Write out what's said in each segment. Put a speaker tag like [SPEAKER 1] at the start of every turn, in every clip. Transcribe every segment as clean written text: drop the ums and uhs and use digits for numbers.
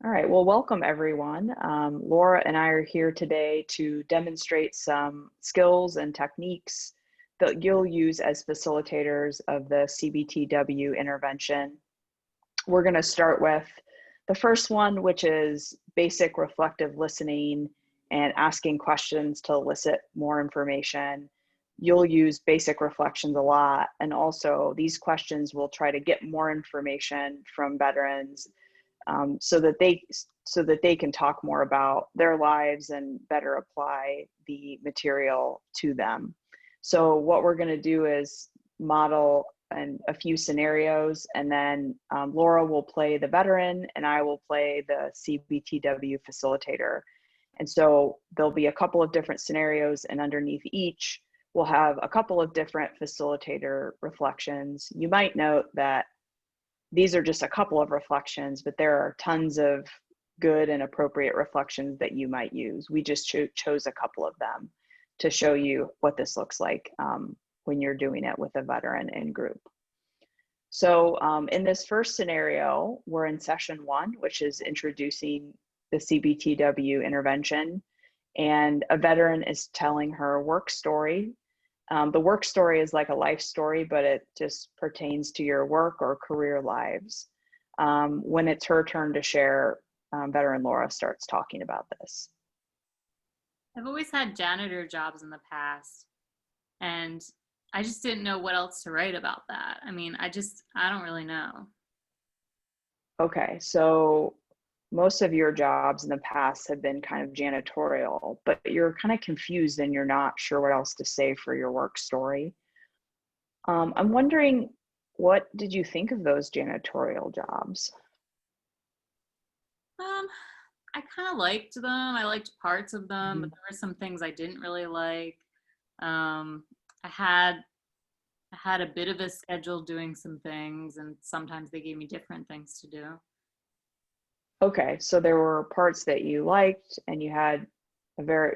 [SPEAKER 1] All right, well, welcome everyone. Laura and I are here today to demonstrate some skills and techniques that you'll use as facilitators of the CBTw intervention. We're going to start with the first one, which is basic reflective listening and asking questions to elicit more information. You'll use basic reflections a lot, and also these questions will try to get more information from veterans so that they can talk more about their lives and better apply the material to them. So what we're going to do is model a few scenarios, and then Laura will play the veteran and I will play the CBTW facilitator. And so there'll be a couple of different scenarios, and underneath each we'll have a couple of different facilitator reflections. You might note that these are just a couple of reflections, but there are tons of good and appropriate reflections that you might use. We just chose a couple of them to show you what this looks like when you're doing it with a veteran in group. So in this first scenario, we're in session 1, which is introducing the CBTW intervention, and a veteran is telling her work story. The work story is like a life story, but it just pertains to your work or career lives. When it's her turn to share, veteran Laura starts talking about this.
[SPEAKER 2] I've always had janitor jobs in the past, and I just didn't know what else to write about that. I mean, I don't really know.
[SPEAKER 1] Okay, so most of your jobs in the past have been kind of janitorial, but you're kind of confused and you're not sure what else to say for your work story. I'm wondering, what did you think of those janitorial jobs?
[SPEAKER 2] I kind of liked them. I liked parts of them, but
[SPEAKER 1] Mhm.
[SPEAKER 2] there were some things I didn't really like. Um, I had a bit of a schedule doing some things, and sometimes they gave me different things to do.
[SPEAKER 1] Okay, so there were parts that you liked, and you had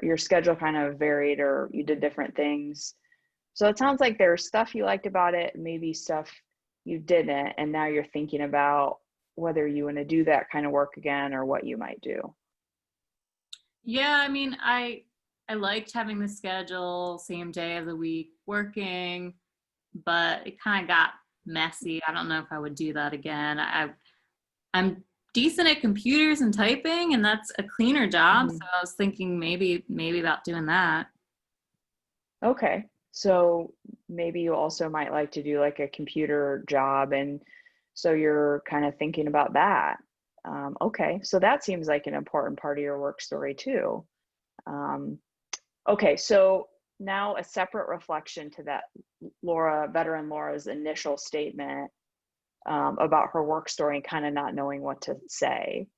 [SPEAKER 1] your schedule kind of varied, or you did different things. So it sounds like there's stuff you liked about it, maybe stuff you didn't, and now you're thinking about whether you want to do that kind of work again or what you might do.
[SPEAKER 2] Yeah, I mean, I liked having the schedule, same day of the week working, but it kind of got messy. I don't know if I would do that again. I'm decent at computers and typing, and that's a cleaner job. So
[SPEAKER 1] Mhm.
[SPEAKER 2] I was thinking maybe about doing that.
[SPEAKER 1] Okay, so maybe you also might like to do like a computer job, and so you're kind of thinking about that. Okay, so that seems like an important part of your work story too. Um, okay, so now a separate reflection to that veteran Laura's initial statement about her work story and kind of not knowing what to say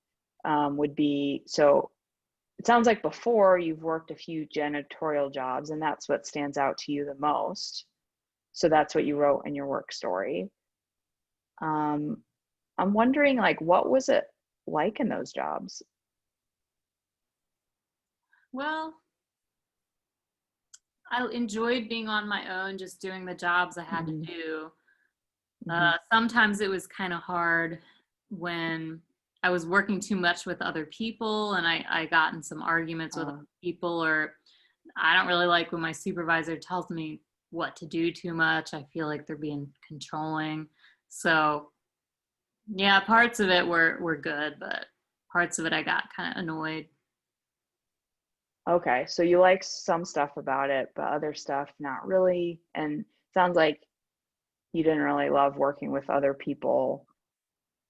[SPEAKER 1] would be, so it sounds like before you've worked a few janitorial jobs and that's what stands out to you the most. So that's what you wrote in your work story. Um, I'm wondering, like, what was it like in those jobs?
[SPEAKER 2] Well, I enjoyed being on my own, just doing the jobs I had to
[SPEAKER 1] Hmm.
[SPEAKER 2] do.
[SPEAKER 1] Hmm.
[SPEAKER 2] Sometimes it was kind of hard when I was working too much with other people, and I got in some arguments with other people, or I don't really like when my supervisor tells me what to do too much. I feel like they're being controlling. So yeah, parts of it were good, but parts of it I got kind of annoyed.
[SPEAKER 1] Okay, so you like some stuff about it, but other stuff not really. And sounds like you didn't really love working with other people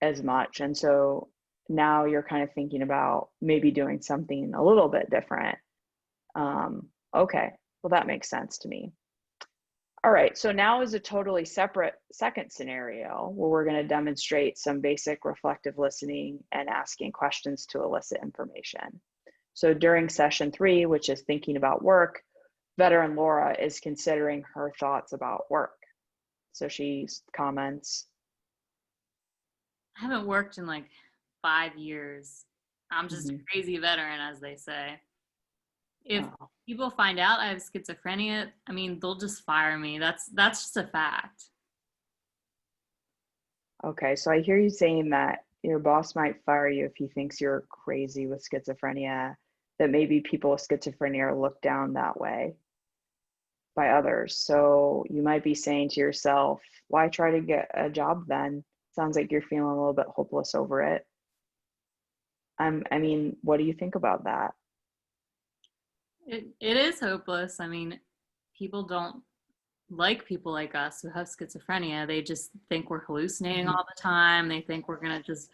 [SPEAKER 1] as much. And so now you're kind of thinking about maybe doing something a little bit different. Okay, well, that makes sense to me. All right, so now is a totally separate second scenario where we're going to demonstrate some basic reflective listening and asking questions to elicit information. So during session 3, which is thinking about work, veteran Laura is considering her thoughts about work. So she comments,
[SPEAKER 2] I haven't worked in like 5 years. I'm just a
[SPEAKER 1] mhm,
[SPEAKER 2] crazy veteran, as they say. If
[SPEAKER 1] oh,
[SPEAKER 2] people find out I have schizophrenia, I mean, they'll just fire me. That's just a fact.
[SPEAKER 1] okay, so I hear you saying that your boss might fire you if he thinks you're crazy with schizophrenia, that maybe people with schizophrenia are looked down that way by others. So you might be saying to yourself, why try to get a job then? Sounds like you're feeling a little bit hopeless over it. I mean, what do you think about that?
[SPEAKER 2] It is hopeless. I mean, people don't like people like us who have schizophrenia. They just think we're hallucinating
[SPEAKER 1] Mhm.
[SPEAKER 2] all the time. They think we're going to just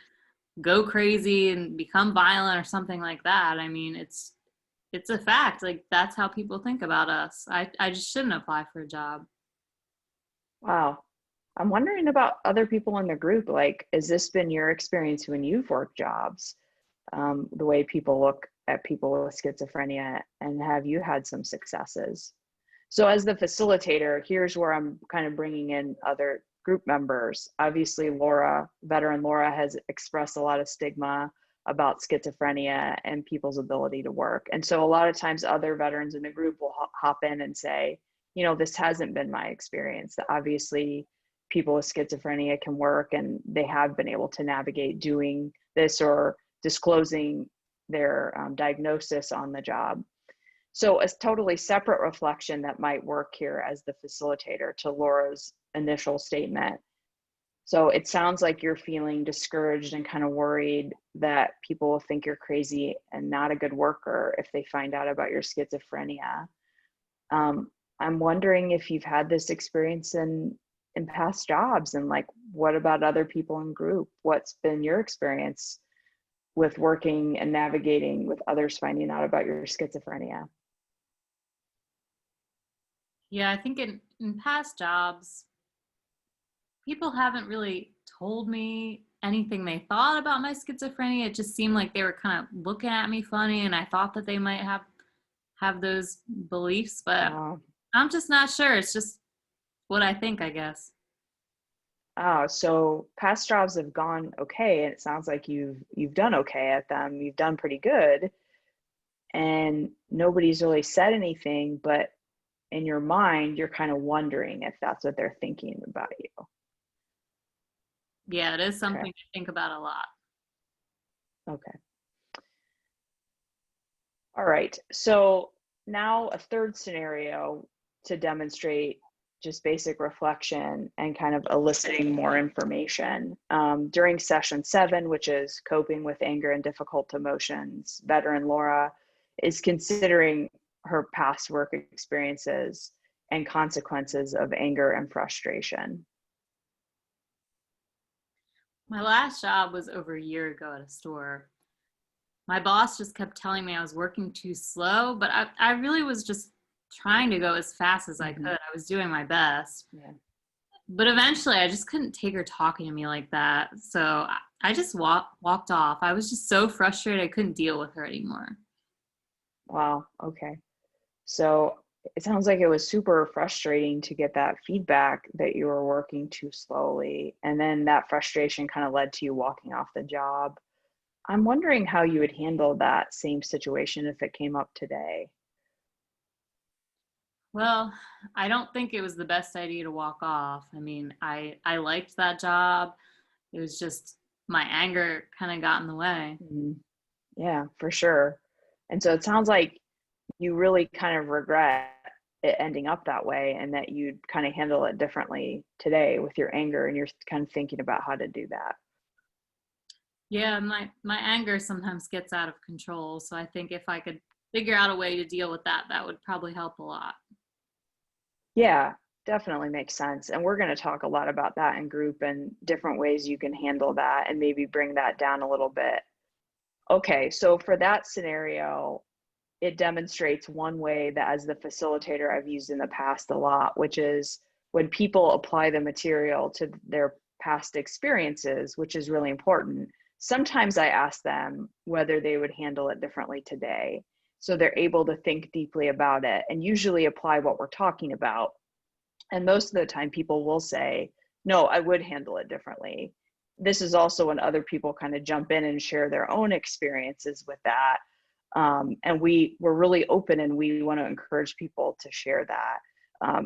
[SPEAKER 2] go crazy and become violent or something like that. I mean, it's a fact. Like that's how people think about us. I just shouldn't apply for a job.
[SPEAKER 1] Wow. I'm wondering about other people in the group. Like, has this been your experience when you've worked jobs? The way people look at people with schizophrenia, and have you had some successes? So as the facilitator, here's where I'm kind of bringing in other group members. Obviously, Laura, veteran Laura, has expressed a lot of stigma about schizophrenia and people's ability to work. And so a lot of times other veterans in the group will hop in and say, you know, this hasn't been my experience. That obviously people with schizophrenia can work and they have been able to navigate doing this or disclosing their diagnosis on the job. So a totally separate reflection that might work here as the facilitator to Laura's initial statement. So it sounds like you're feeling discouraged and kind of worried that people will think you're crazy and not a good worker if they find out about your schizophrenia. Um, I'm wondering if you've had this experience in past jobs, and like, what about other people in group? What's been your experience with working and navigating with others finding out about your schizophrenia?
[SPEAKER 2] Yeah, I think in past jobs, people haven't really told me anything they thought about my schizophrenia. It just seemed like they were kind of looking at me funny, and I thought that they might have those beliefs, but
[SPEAKER 1] Uh,
[SPEAKER 2] I'm just not sure. It's just what I think, I guess.
[SPEAKER 1] so past jobs have gone okay, and it sounds like you've done okay at them. You've done pretty good, and nobody's really said anything, but in your mind, you're kind of wondering if that's what they're thinking about you.
[SPEAKER 2] Yeah, it is
[SPEAKER 1] Okay.
[SPEAKER 2] something to think about a lot.
[SPEAKER 1] Okay. All right. So now a third scenario to demonstrate just basic reflection and kind of eliciting more information. During session 7, which is coping with anger and difficult emotions, veteran Laura is considering her past work experiences and consequences of anger and frustration.
[SPEAKER 2] My last job was over a year ago at a store. My boss just kept telling me I was working too slow, but I really was just trying to go as fast as I could.
[SPEAKER 1] Mhm.
[SPEAKER 2] I was doing my best.
[SPEAKER 1] Yeah.
[SPEAKER 2] But eventually I just couldn't take her talking to me like that. So I just walked off. I was just so frustrated I couldn't deal with her anymore.
[SPEAKER 1] Wow. Okay. So it sounds like it was super frustrating to get that feedback that you were working too slowly. And then that frustration kind of led to you walking off the job. I'm wondering how you would handle that same situation if it came up today.
[SPEAKER 2] Well, I don't think it was the best idea to walk off. I mean, I liked that job. It was just my anger kind of got in the way.
[SPEAKER 1] Mhm. Yeah, for sure. And so it sounds like you really kind of regret it ending up that way and that you'd kind of handle it differently today with your anger, and you're kind of thinking about how to do that.
[SPEAKER 2] Yeah, my anger sometimes gets out of control. So I think if I could figure out a way to deal with that, that would probably help a lot.
[SPEAKER 1] Yeah, definitely makes sense. And we're going to talk a lot about that in group and different ways you can handle that and maybe bring that down a little bit. Okay, so for that scenario, it demonstrates one way that as the facilitator I've used in the past a lot, which is when people apply the material to their past experiences, which is really important. Sometimes I ask them whether they would handle it differently today. So they're able to think deeply about it and usually apply what we're talking about. And most of the time, people will say, no, I would handle it differently. This is also when other people kind of jump in and share their own experiences with that. And we're really open and we want to encourage people to share that.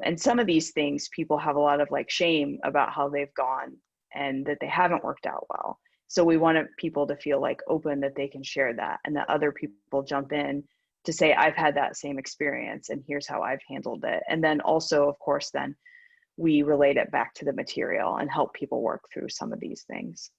[SPEAKER 1] And some of these things, people have a lot of like shame about how they've gone and that they haven't worked out well. So we want people to feel like open that they can share that, and that other people jump in to say, I've had that same experience and here's how I've handled it. And then also, of course, then we relate it back to the material and help people work through some of these things.